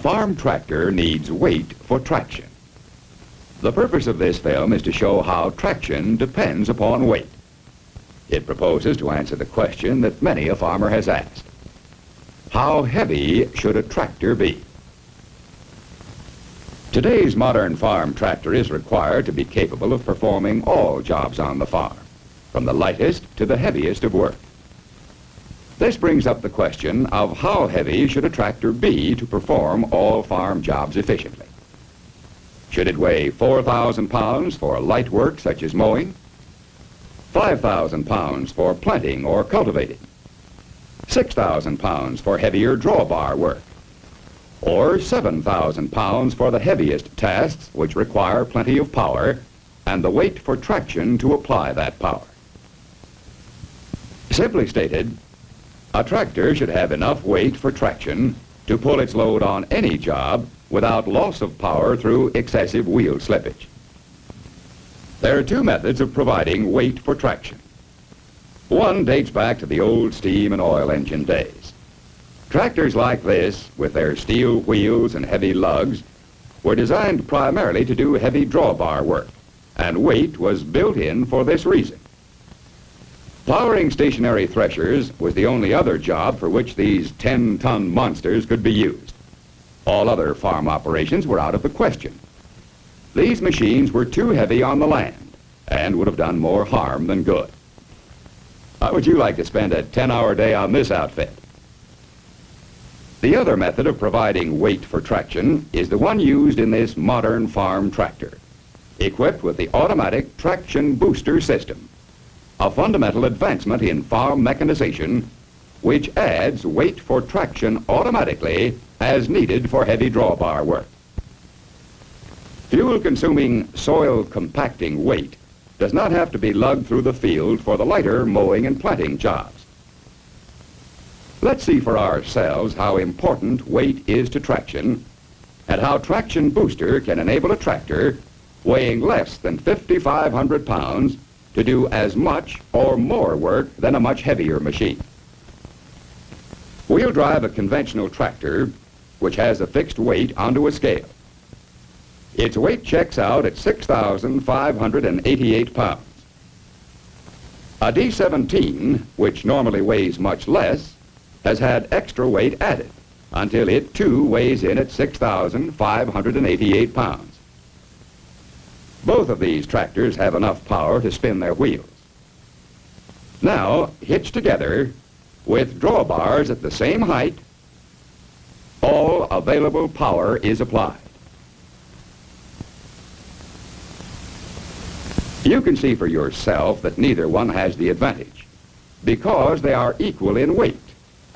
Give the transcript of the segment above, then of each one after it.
farm tractor needs weight for traction. The purpose of this film is to show how traction depends upon weight. It proposes to answer the question that many a farmer has asked. How heavy should a tractor be? Today's modern farm tractor is required to be capable of performing all jobs on the farm, from the lightest to the heaviest of work. This brings up the question of how heavy should a tractor be to perform all farm jobs efficiently. Should it weigh 4,000 pounds for light work such as mowing, 5,000 pounds for planting or cultivating, 6,000 pounds for heavier drawbar work, or 7,000 pounds for the heaviest tasks which require plenty of power and the weight for traction to apply that power? Simply stated, a tractor should have enough weight for traction to pull its load on any job without loss of power through excessive wheel slippage. There are two methods of providing weight for traction. One dates back to the old steam and oil engine days. Tractors like this, with their steel wheels and heavy lugs, were designed primarily to do heavy drawbar work, and weight was built in for this reason. Plowing stationary threshers was the only other job for which these 10-ton monsters could be used. All other farm operations were out of the question. These machines were too heavy on the land and would have done more harm than good. How would you like to spend a 10-hour day on this outfit? The other method of providing weight for traction is the one used in this modern farm tractor, equipped with the automatic traction booster system, a fundamental advancement in farm mechanization which adds weight for traction automatically as needed for heavy drawbar work. Fuel-consuming soil compacting weight does not have to be lugged through the field for the lighter mowing and planting jobs. Let's see for ourselves how important weight is to traction and how Traction Booster can enable a tractor weighing less than 5,500 pounds to do as much or more work than a much heavier machine. We'll drive a conventional tractor which has a fixed weight onto a scale. Its weight checks out at 6,588 pounds. A D-17, which normally weighs much less, has had extra weight added until it too weighs in at 6,588 pounds. Both of these tractors have enough power to spin their wheels. Now, hitched together with drawbars at the same height, all available power is applied. You can see for yourself that neither one has the advantage because they are equal in weight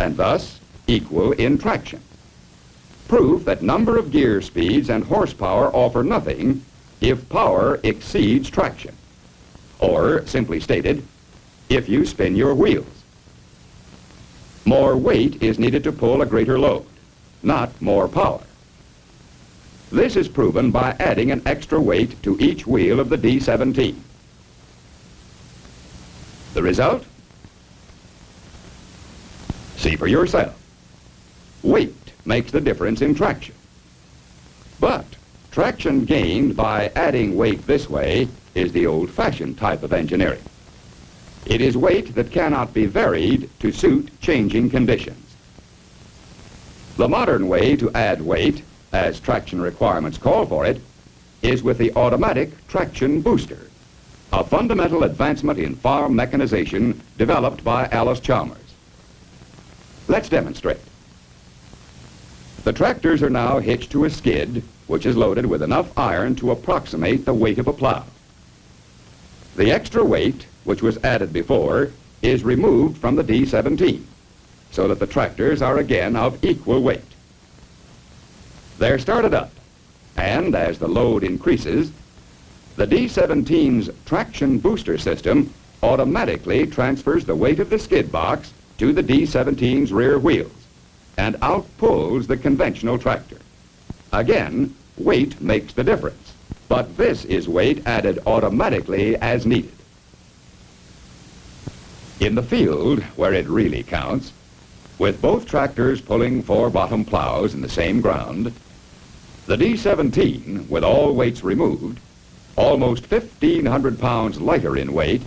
and thus equal in traction. Proof that number of gear speeds and horsepower offer nothing if power exceeds traction, or simply stated, if you spin your wheels. More weight is needed to pull a greater load, not more power. This is proven by adding an extra weight to each wheel of the D-17. The result? See for yourself. Weight makes the difference in traction. But traction gained by adding weight this way is the old-fashioned type of engineering. It is weight that cannot be varied to suit changing conditions. The modern way to add weight, as traction requirements call for it, is with the automatic traction booster, a fundamental advancement in farm mechanization developed by Allis Chalmers. Let's demonstrate. The tractors are now hitched to a skid which is loaded with enough iron to approximate the weight of a plow. The extra weight, which was added before, is removed from the D-17 so that the tractors are again of equal weight. They're started up, and as the load increases, the D-17's traction booster system automatically transfers the weight of the skid box to the D-17's rear wheels and outpulls the conventional tractor. Again, weight makes the difference, but this is weight added automatically as needed. In the field, where it really counts, With both tractors pulling 4 bottom plows in the same ground, the D-17, with all weights removed, almost 1,500 pounds lighter in weight,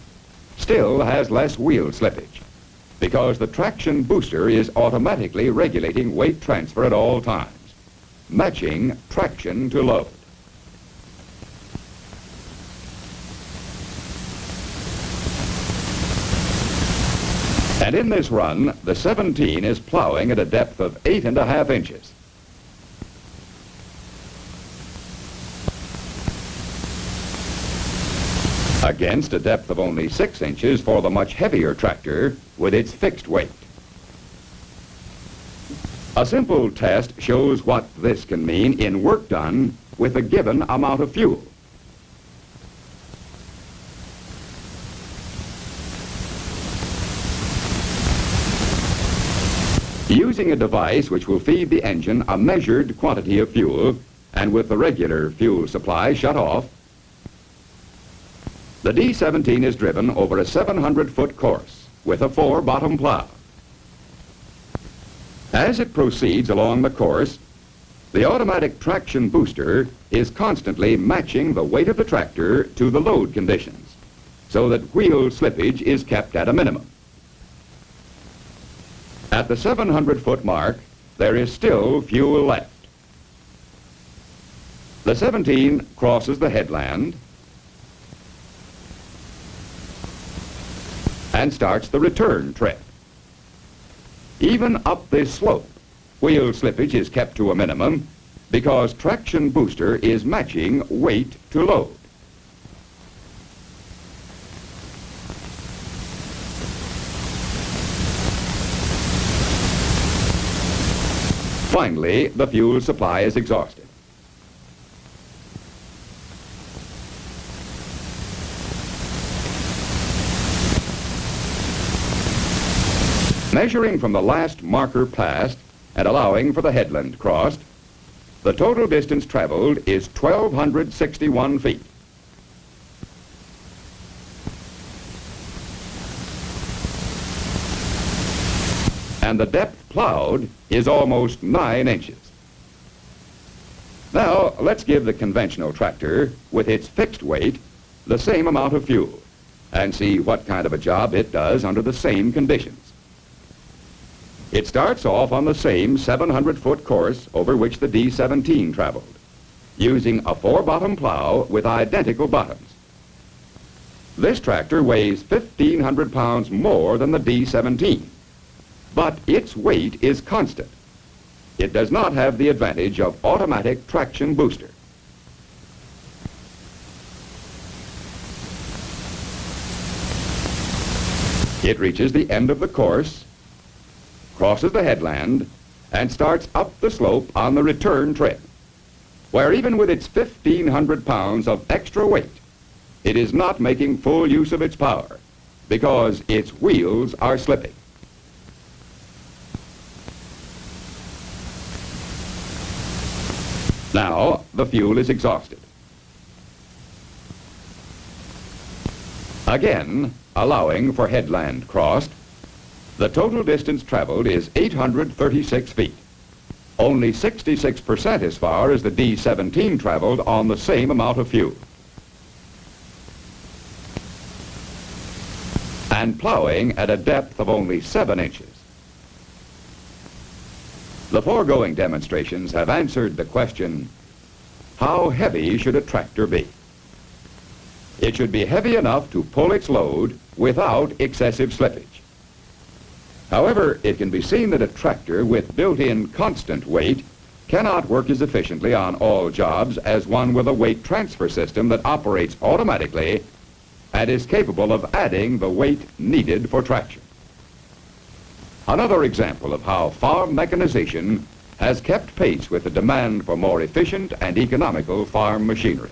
still has less wheel slippage because the traction booster is automatically regulating weight transfer at all times, matching traction to load. And in this run, the 17 is plowing at a depth of 8.5 inches. Against a depth of only 6 inches for the much heavier tractor with its fixed weight. A simple test shows what this can mean in work done with a given amount of fuel. Using a device which will feed the engine a measured quantity of fuel, and with the regular fuel supply shut off, the D-17 is driven over a 700-foot course with a 4 bottom plow. As it proceeds along the course, the automatic traction booster is constantly matching the weight of the tractor to the load conditions, so that wheel slippage is kept at a minimum. At the 700-foot mark, there is still fuel left. The 17 crosses the headland and starts the return trip. Even up this slope, wheel slippage is kept to a minimum because traction booster is matching weight to load. Finally, the fuel supply is exhausted. Measuring from the last marker passed and allowing for the headland crossed, the total distance traveled is 1,261 feet. And the depth plowed is almost 9 inches. Now, let's give the conventional tractor, with its fixed weight, the same amount of fuel, and see what kind of a job it does under the same conditions. It starts off on the same 700-foot course over which the D-17 traveled, using a 4-bottom plow with identical bottoms. This tractor weighs 1,500 pounds more than the D-17, but its weight is constant. It does not have the advantage of automatic traction booster. It reaches the end of the course, crosses the headland, and starts up the slope on the return trip, where even with its 1,500 pounds of extra weight, it is not making full use of its power because its wheels are slipping. Now, the fuel is exhausted. Again, allowing for headland crossed, the total distance traveled is 836 feet, only 66% as far as the D-17 traveled on the same amount of fuel. And plowing at a depth of only 7 inches. The foregoing demonstrations have answered the question, how heavy should a tractor be? It should be heavy enough to pull its load without excessive slippage. However, it can be seen that a tractor with built-in constant weight cannot work as efficiently on all jobs as one with a weight transfer system that operates automatically and is capable of adding the weight needed for traction. Another example of how farm mechanization has kept pace with the demand for more efficient and economical farm machinery.